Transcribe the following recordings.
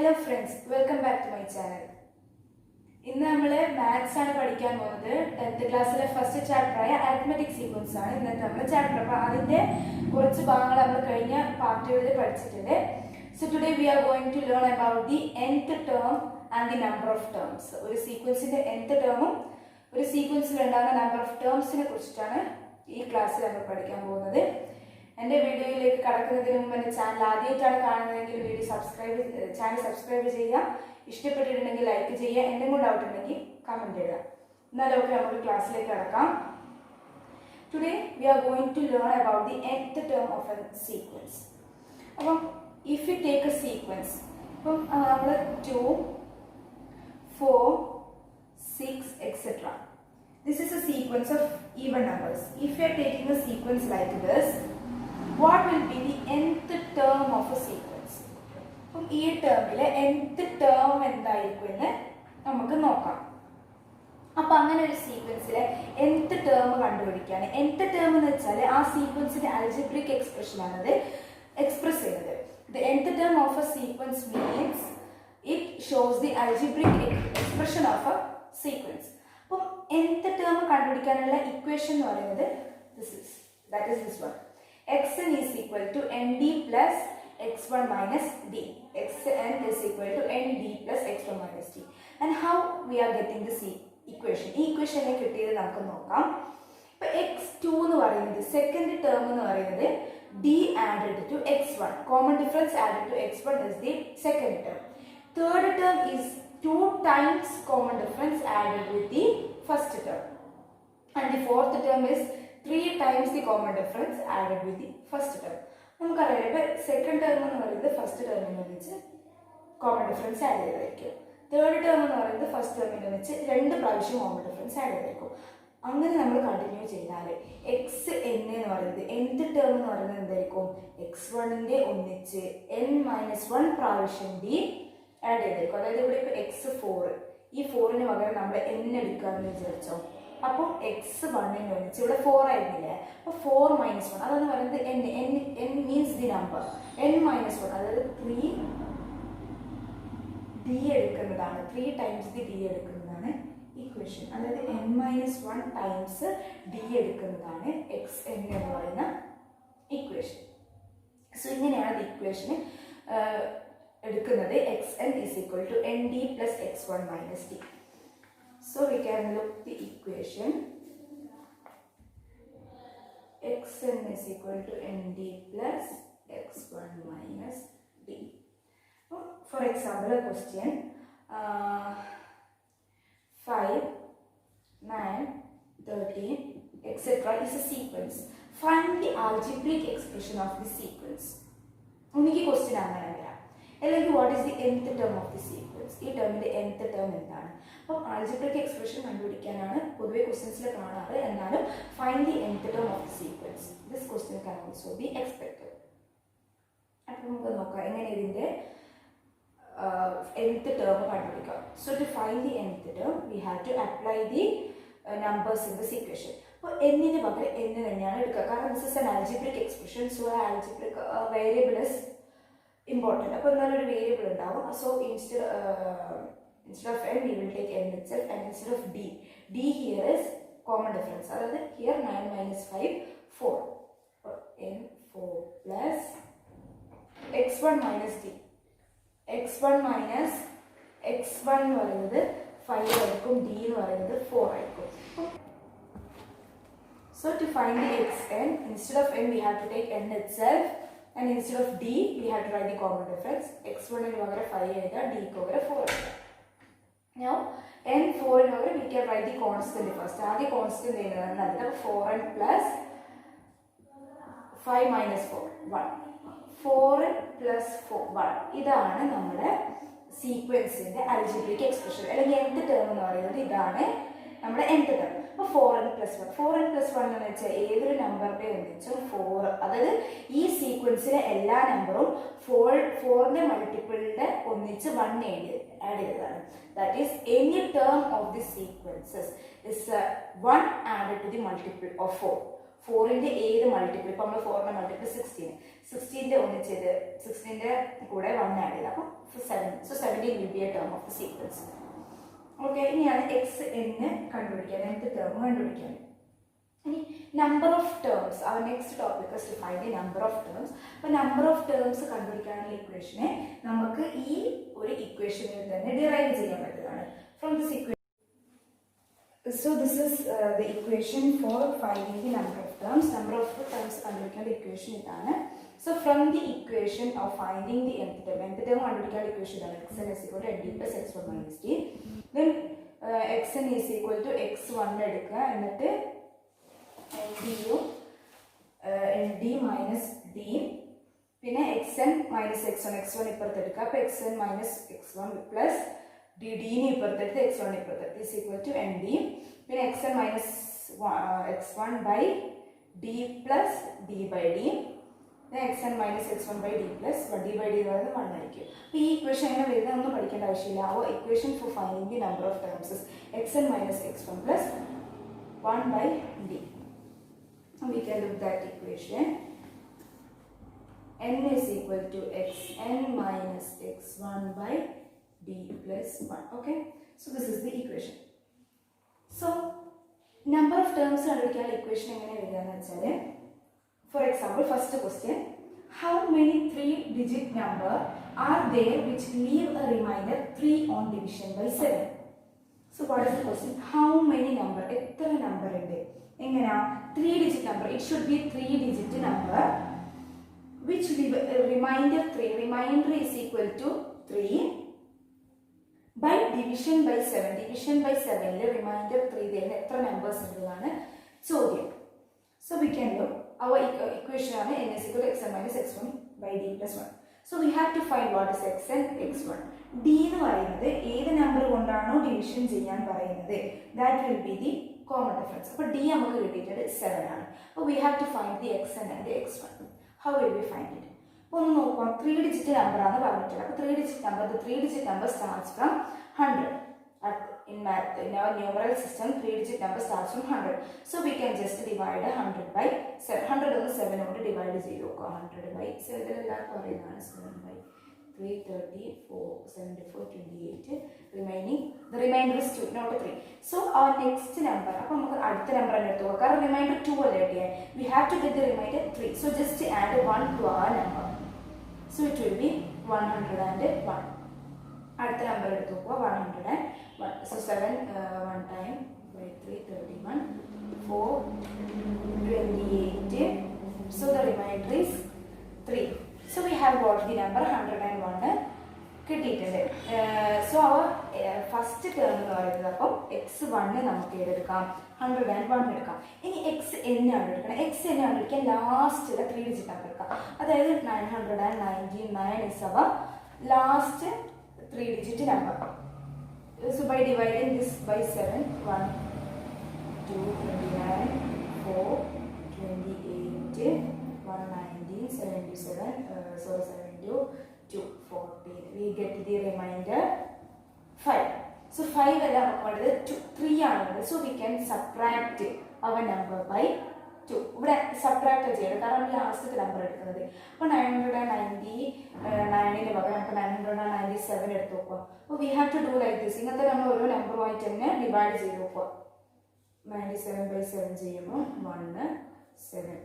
Hello friends, welcome back to my channel. In the maths and 10th class first chapter arithmetic sequence chapter part. So today we are going to learn about the nth term and the number of terms. A sequence in the nth term a sequence number of terms in this class. And the video like channel video subscribe like comment class. Today we are going to learn about the nth term of a sequence. If you take a sequence from 2, 4, 6, etc. This is a sequence of even numbers. If you are taking a sequence like this, what will be the nth term of a sequence? From this term, nth term is a sequence nth term nth term is a sequence algebraic expression. The nth term of a sequence means it shows the algebraic expression of a sequence. Nth term equation that is this one. Xn is equal to nd plus x1 minus d. Xn is equal to nd plus x1 minus d. And how we are getting this equation? This equation is x2 second term d added to x1. Common difference added to x1 is the second term. Third term is 2 times common difference added with the first term. And the fourth term is 3 times the common difference added with the first term. Second term is the first term common difference added. Third term is the first term common difference added. We continue nth term x1 n minus 1 പ്രാവശ്യം d add ചെയ്തിരിക്കും. അതായത് ഇവിടെ ഇപ്പോൾ x4 ഈ 4ന് പകരം നമ്മൾ n എടുക്കാമെന്ന് വിചാരിച്ചോ. അപ്പോൾ x1 ഇവിടെ 4 ആയിരുന്നില്ലേ, അപ്പോൾ 4 minus 1 അതെന്ന് പറയുന്നത് n means the number n minus 1 അതായത് 3 d എടുക്കുന്നതാണ്, 3 times the d എടുക്കുന്നതാണ് ഇക്വേഷൻ. അതായത് n minus 1 times d എടുക്കുന്നതാണ് xn എന്ന് പറയുന്ന ഇക്വേഷൻ. സോ ഇങ്ങനെയാണ് ഇക്വേഷൻ എടുക്കുന്നത്. xn is equal to nd plus x1 minus d. So we can look the equation. Xn is equal to nd plus x1 minus d. For example, a question 5, 9, 13, etc. is a sequence. Find the algebraic expression of the sequence. Only question angana. What is the nth term of the sequence? This term is the nth term. Algebraic expression questions find the nth term of the sequence. This question can also be expected. Nth term. So to find the nth term, we have to apply the numbers in this equation. This is an algebraic expression, so algebraic variable is important. Variable. So instead of n, we will take n itself, and instead of d. D here is common difference. Here 9 minus 5, 4. n4 plus x1 minus d. x1 minus x1 5 d 4. So to find the xn, instead of n we have to take n itself, and instead of d we have to write the common difference. x1 is 5, d is 4. Now n4 we can write the constant first. The constant is 4n plus 5 minus 4, 1. 4 plus 4, 1. This is our sequence in the algebraic expression. Nth term is nth term. 4n plus 1. 4n plus 1 is every number 4. That is, this sequence is all number 4 multiple 1 added. That is, any term of the sequences is 1 added to the multiple of 4. 4ന്റെ ഏത് multiple, ഇപ്പോൾ നമ്മൾ 4ന്റെ multiple 16ന്റെ ഒന്നിച്ചത് 16ന്റെ കൂടെ 1 add ചെയ്ത് അപ്പോൾ 7. So 17 will be a term of the sequence. Okay, ഇനിയാണ് X എന്ന് കണ്ടുപിടിക്കാൻ, nth term കണ്ടുപിടിക്കാൻ. ഇനി number of terms, our next topic is to find the number of terms. അപ്പോൾ നമ്പർ ഓഫ് ടേംസ് കണ്ടുപിടിക്കാനുള്ള ഇക്വേഷനെ നമുക്ക് ഈ ഒരു ഇക്വേഷനിൽ തന്നെ ഡിറൈവ് ചെയ്യാൻ പറ്റുന്നതാണ്. From this equation, so this is the equation for finding the number of terms. Number of terms കണ്ടുപിടിക്കേണ്ട ഇക്വേഷൻ ഇതാണ്. So from the equation of finding the nth term കണ്ടുപിടിക്കാനുള്ള ഇക്വേഷൻ ഇതാണ്. xn is equal to nd plus x1 minus d. Then xn is equal to x1 എടുക്കുക, എന്നിട്ട് nd nd minus d, പിന്നെ xn minus x1 ഇപ്പുറത്ത് എടുക്കുക. അപ്പോൾ xn minus x1 plus d നെ ഇപ്പുറത്തെടുത്ത് x1 ഇപ്പുറത്തെടുത്ത് is equal to nd, പിന്നെ xn minus x1 by d plus d by d, then xn minus x1 by d plus d by d എന്ന് പറയുന്നത് 1 ആയിരിക്കും. അപ്പോൾ ഈ ഇക്വേഷൻ എങ്ങനെ വരുന്നത് ഒന്നും പഠിക്കേണ്ട ആവശ്യമില്ല. ആ equation for finding the number of terms is xn minus x1 plus 1 by d. We can look that equation. n is equal to xn minus x1 by d plus 1. Okay, so this is the equation. So number of terms കണ്ടുപിടിക്കാൻ equation എങ്ങനെ എഴുതാന്ന് വെച്ചാൽ, for example, first question, how many 3-digit number are there which leave a remainder 3 on division by 7? So what is the question? How many number, എത്ര number ഉണ്ട്, എങ്ങനെയാ 3-digit number, it should be 3-digit number which leave a remainder 3, remainder is equal to 3 by division by 7. Division by 7 ൽ remainder 3 തരുന്ന എത്ര numbers ഉള്ളതാണ് ചോദ്യം. So we can look our equation ആണ് n is equal to xn minus x1 by d plus 1. So we have to find what is xn, x1. d എന്ന് പറയുന്നത് ഏത് number കൊണ്ടാണോ ഡിവിഷൻ ചെയ്യാൻ പറയുന്നത്, that will be the common difference. അപ്പോൾ d നമുക്ക് കിട്ടിയിട്ടുണ്ട് 7 ആണ്. അപ്പോൾ we have to find the xn and the x1. How will we find it? അപ്പോൾ ഒന്ന് നോക്കാം, 3-digit നമ്പർ ആണ് പറഞ്ഞിട്ടുള്ളത്. അപ്പോൾ 3-digit number, the 3-digit number starts from 100. In math, in our numeral system, 3-digit number starts from 100. So we can just divide 100 by 7. 100 on 7 കൊണ്ട് divide ചെയ്തു. 100 by 7 എല്ലാവർക്കും അറിയുന്നതാണ്. 7 by 3, 34, 74, 28. Remaining, the remainder is 2, not 3. So our next number, അപ്പോൾ നമുക്ക് അടുത്ത number തന്നെ എടുത്തു നോക്കാം. കാരണം remainder 2 അല്ലേ കിട്ടിയത്. We have to get the remainder 3. So just add 1 to our number. So it will be 101. അടുത്ത നമ്പർ എടുത്തു നോക്കുക, 101. So 7 1 time by 3, 31, 4, 28. So the remainder is 3. So we have got the number 101 കിട്ടിയിട്ടുണ്ട്. So അവർ first term എന്ന് പറയുന്നത്, അപ്പം x1 നമുക്ക് എടുക്കാം, 101 എടുക്കാം. ഇനി xn ആണ് എടുക്കണം. xn ആണ് എടുക്കാൻ ലാസ്റ്റിലെ 3-digit നമ്പർ എടുക്കാം. അതായത് 999 is our last 3-digit number. So by dividing this by 7, 1, 2, 29, 4, 28, 119, 77, 72, 2, 14. We get the remainder 5. So 5 എല്ലാം നമുക്ക് 3 ആണുള്ളത്. So we can subtract our number by 2. ഇവിടെ സബ്ട്രാക്ട് ചെയ്യണം, കാരണം ലാസ്റ്റത്തെ നമ്പർ എടുക്കുന്നത്. അപ്പോൾ 999 പകരം നമുക്ക് 997 എടുത്ത് നോക്കുക. അപ്പോൾ we have to do like this. ഇങ്ങനത്തെ നമ്മൾ ഓരോ നമ്പറുമായിട്ട് തന്നെ ഡിവൈഡ് ചെയ്ത് നോക്കുക. 97 by 7 ചെയ്യുമ്പോൾ 1, 7,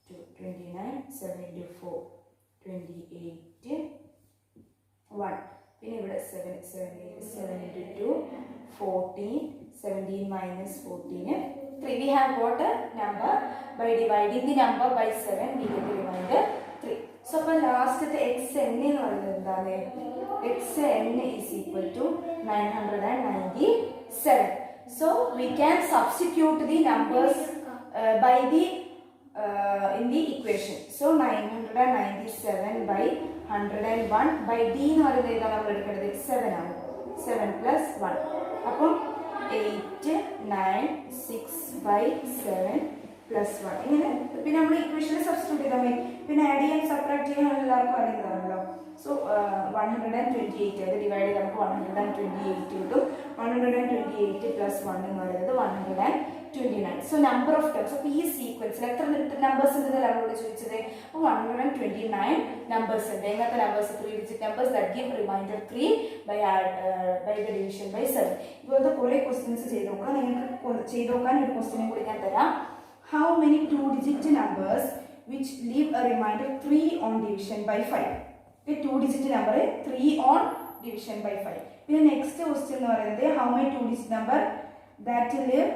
2, 29, 74, 28, 1. പിന്നെ ഇവിടെ 7, 72, 14, 17 minus 14, 3. We have got a number. By dividing the number by 7, we get the remainder 3. So, for last the xn is equal to 997. So, we can substitute the numbers by the in the equation. So, 997 by 101 by d എന്ന് പറയുന്നത് നമ്മൾ എടുക്കേണ്ടത് 7 ആണ്. 7 plus 1. അപ്പം 8, 9, 6 by 7 plus 1. ഇങ്ങനെ പിന്നെ നമ്മൾ ഇക്വേഷനിൽ സബ്സ്റ്റിറ്റ്യൂട്ട് ചെയ്താൽ മതി. പിന്നെ ആഡ് ചെയ്യാൻ സബ്ട്രാക്ട് ചെയ്യാൻ എല്ലാവർക്കും അറിയുന്നതാണല്ലോ. സോ 128 അത് ഡിവൈഡ് ചെയ്ത് നമുക്ക് 128 കിട്ടും. 128 പ്ലസ് 1 എന്ന് പറയുന്നത് 102. 129. So number of terms. So ഈ സീക്വൻസിൽ എത്ര നമ്പേഴ്സ് ഉണ്ടെന്ന് നമ്മളോട് ചോദിച്ചത്? അപ്പോൾ 129 numbers ഉണ്ട്. എങ്ങനത്തെ numbers? 3 digit numbers that give remainder 3 by the division by 7. ഇതുപോലത്തെ കുറേ ക്വസ്റ്റ്യൻസ് ചെയ്ത് നോക്കാം. നിങ്ങൾക്ക് ചെയ്ത് നോക്കാൻ ഒരു ക്വസ്റ്റ്യനും കൂടി ഞാൻ തരാം. How many 2 digit numbers which leave a remainder 3 on division by 5? Okay, 2 digit number 3 on division by 5. പിന്നെ നെക്സ്റ്റ് ക്വസ്റ്റ്യൻ എന്ന് പറയുന്നത് how many 2 digit number that leave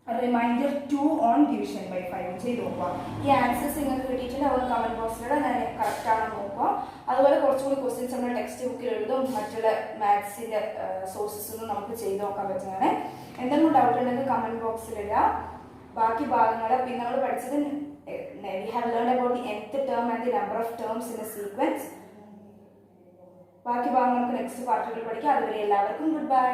remainder 2 on division by 5 ചെയ്ത് നോക്കുക. ഈ ആൻസേഴ്സ് നിങ്ങൾക്ക് കിട്ടിയിട്ടുണ്ട്. അതുപോലെ കമന്റ് ബോക്സിലൂടെ ഞാൻ കറക്റ്റ് ആണെന്ന് നോക്കുക. അതുപോലെ കുറച്ചുകൂടി ക്വസ്റ്റ്യൻസ് നമ്മുടെ ടെക്സ്റ്റ് ബുക്കിൽ എഴുതും. മറ്റുള്ള മാത്സിന്റെ സോഴ്സസ് ഒന്നും നമുക്ക് ചെയ്ത് നോക്കാൻ പറ്റുന്നതാണ്. എന്തെങ്കിലും ഡൗട്ട് ഉണ്ടെങ്കിൽ കമന്റ് ബോക്സിൽ ഇടുക. ബാക്കി ഭാഗങ്ങൾ പിന്നെ നമ്മൾ പഠിച്ചത് we have learned about the nth term and the number of terms in a sequence. ബാക്കി ഭാഗം നമുക്ക് നെക്സ്റ്റ് പാർട്ടുകളിൽ പഠിക്കാം. അതുവരെ എല്ലാവർക്കും ഗുഡ് ബൈ.